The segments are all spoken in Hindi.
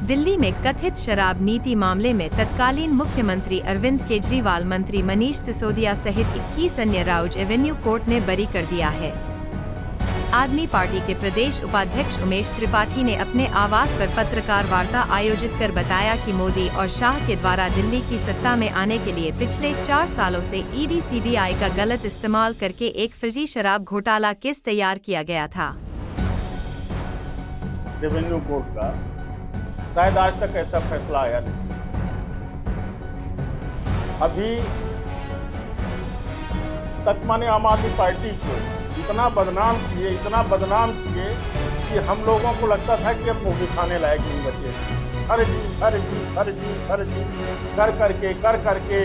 दिल्ली में कथित शराब नीति मामले में तत्कालीन मुख्यमंत्री अरविंद केजरीवाल मंत्री मनीष सिसोदिया सहित 21 अन्य राउज एवेन्यू कोर्ट ने बरी कर दिया है। आदमी पार्टी के प्रदेश उपाध्यक्ष उमेश त्रिपाठी ने अपने आवास पर पत्रकार वार्ता आयोजित कर बताया कि मोदी और शाह के द्वारा दिल्ली की सत्ता में आने के लिए पिछले 4 सालों से ईडी सीबीआई का गलत इस्तेमाल करके एक फर्जी शराब घोटाला केस तैयार किया गया था। रेवेन्यू कोर्ट का शायद आज तक ऐसा फैसला आया नहीं। अभी तक माने आम आदमी पार्टी को इतना बदनाम किए कि हम लोगों को लगता था कि अब मुंह दिखाने लायक नहीं बचे। हर जी कर करके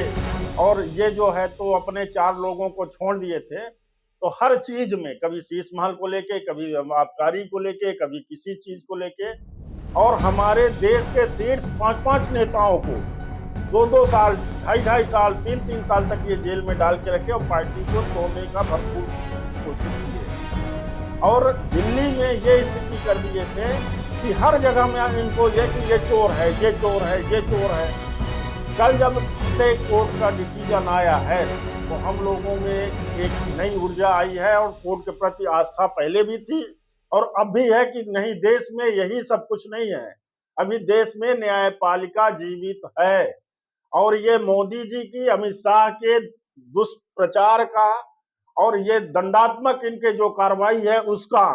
और ये जो है तो अपने 4 लोगों को छोड़ दिए थे। तो हर चीज में कभी शीश महल को लेके, कभी आबकारी को लेके, कभी किसी चीज को लेके, और हमारे देश के शीर्ष 5-5 नेताओं को 2-2 साल, 2.5 साल, 3-3 साल तक ये जेल में डाल के रखे और पार्टी को तोड़ने का भरपूर कोशिश की। और दिल्ली में ये स्थिति कर दिए थे कि हर जगह में इनको ये चोर है, ये चोर है, ये चोर है। कल जब से कोर्ट का डिसीजन आया है तो हम लोगों में एक नई ऊर्जा आई है और कोर्ट के प्रति आस्था पहले भी थी और अब भी है कि नहीं, देश में यही सब कुछ नहीं है। अभी देश में न्यायपालिका जीवित है और ये मोदी जी की, अमित शाह के दुष्प्रचार का और ये दंडात्मक इनके जो कार्रवाई है उसका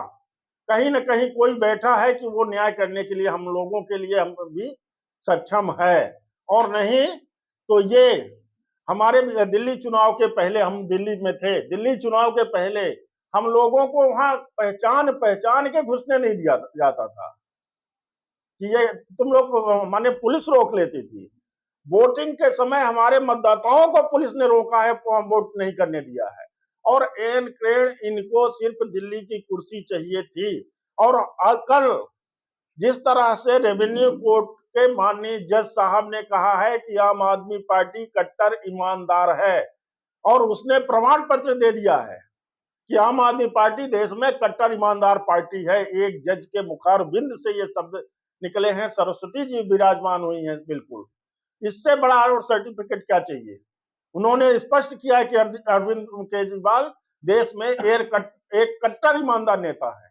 कहीं न कहीं कोई बैठा है कि वो न्याय करने के लिए हम लोगों के लिए हम भी सक्षम है। और नहीं तो ये हमारे दिल्ली चुनाव के पहले, हम दिल्ली में थे, दिल्ली चुनाव के पहले हम लोगों को वहां पहचान के घुसने नहीं दिया जाता था कि ये तुम लोग, माने पुलिस रोक लेती थी। वोटिंग के समय हमारे मतदाताओं को पुलिस ने रोका है, वोट नहीं करने दिया है। और एन क्रेन इनको सिर्फ दिल्ली की कुर्सी चाहिए थी। और कल जिस तरह से रेवेन्यू कोर्ट के माननीय जज साहब ने कहा है कि आम आदमी पार्टी कट्टर ईमानदार है और उसने प्रमाण पत्र दे दिया है कि आम आदमी पार्टी देश में कट्टर ईमानदार पार्टी है। एक जज के मुखारबिंद से ये शब्द निकले हैं, सरस्वती जी विराजमान हुई हैं। बिल्कुल इससे बड़ा और सर्टिफिकेट क्या चाहिए। उन्होंने स्पष्ट किया है कि अरविंद केजरीवाल देश में एक कट्टर ईमानदार नेता है।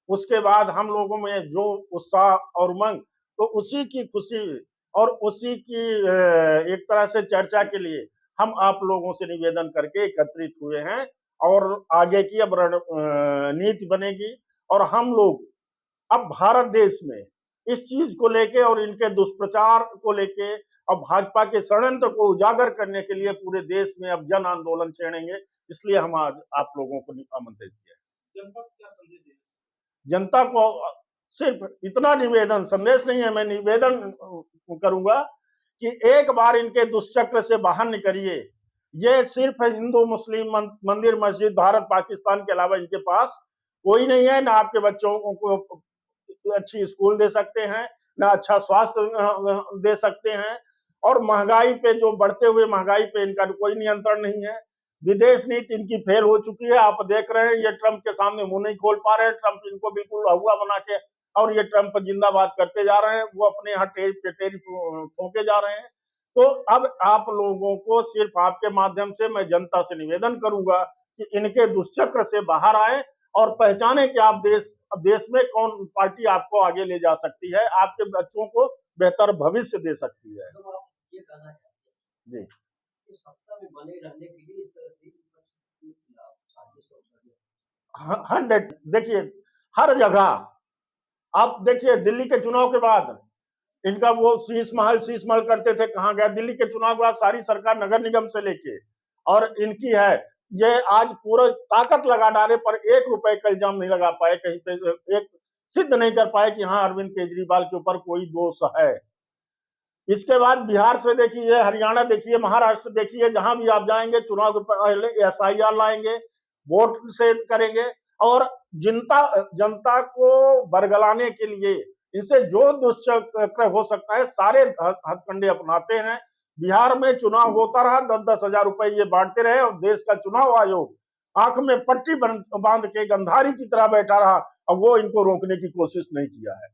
उसके बाद हम लोगों में जो उत्साह और उमंग, तो उसी की खुशी और उसी की एक तरह से चर्चा के लिए हम आप लोगों से निवेदन करके एकत्रित हुए हैं और आगे की अब रणनीति बनेगी। और हम लोग अब भारत देश में इस चीज को लेके और इनके दुष्प्रचार को लेके अब भाजपा के षड्यंत्र को उजागर करने के लिए पूरे देश में अब जन आंदोलन छेड़ेंगे। इसलिए हम आज आप लोगों को आमंत्रित किया। जनता को क्या संदेश दें? जनता को सिर्फ इतना निवेदन, संदेश नहीं है, मैं निवेदन करूंगा कि एक बार इनके दुष्चक्र से बाहर निकलिए। ये सिर्फ हिंदू मुस्लिम मंदिर मस्जिद भारत पाकिस्तान के अलावा इनके पास कोई नहीं है। ना आपके बच्चों को अच्छी स्कूल दे सकते हैं, ना अच्छा स्वास्थ्य दे सकते हैं। और महंगाई पे, जो बढ़ते हुए महंगाई पे इनका कोई नियंत्रण नहीं है। विदेश नीति इनकी फेल हो चुकी है। आप देख रहे हैं ये ट्रंप के सामने मुंह नहीं खोल पा रहे हैं। ट्रंप इनको बिल्कुल अहुआ बना के और ये ट्रंप जिंदाबाद करते जा रहे हैं। वो अपने यहाँ टेरी ठोके जा रहे हैं। तो अब आप लोगों को सिर्फ आपके माध्यम से मैं जनता से निवेदन करूंगा कि इनके दुष्चक्र से बाहर आए और पहचाने कि आप देश में कौन पार्टी आपको आगे ले जा सकती है, आपके बच्चों को बेहतर भविष्य दे सकती है। तो आप ये कहना चाहते हैं जी, सत्ता में बने रहने के लिए इस तरह से 100, देखिए हर जगह आप देखिए, दिल्ली के चुनाव के बाद इनका वो शीश महल करते थे, कहाँ गया? दिल्ली के चुनाव के बाद सारी सरकार नगर निगम से लेके और इनकी है, ये आज पूरा ताकत लगा डाले पर 1 रुपए का इल्जाम नहीं लगा पाए, कहीं पे एक सिद्ध नहीं कर पाए कि हाँ अरविंद केजरीवाल के ऊपर कोई दोष है। इसके बाद बिहार से देखिए, हरियाणा देखिए, महाराष्ट्र देखिए, जहां भी आप जाएंगे चुनाव के पहले SIR लाएंगे, वोट से करेंगे और जनता को बरगलाने के लिए इनसे जो दुष्चक्र हो सकता है सारे हथकंडे अपनाते हैं। बिहार में चुनाव होता रहा, 10-10 हजार रुपए ये बांटते रहे और देश का चुनाव आयोग आंख में पट्टी बांध के गंधारी की तरह बैठा रहा और वो इनको रोकने की कोशिश नहीं किया है।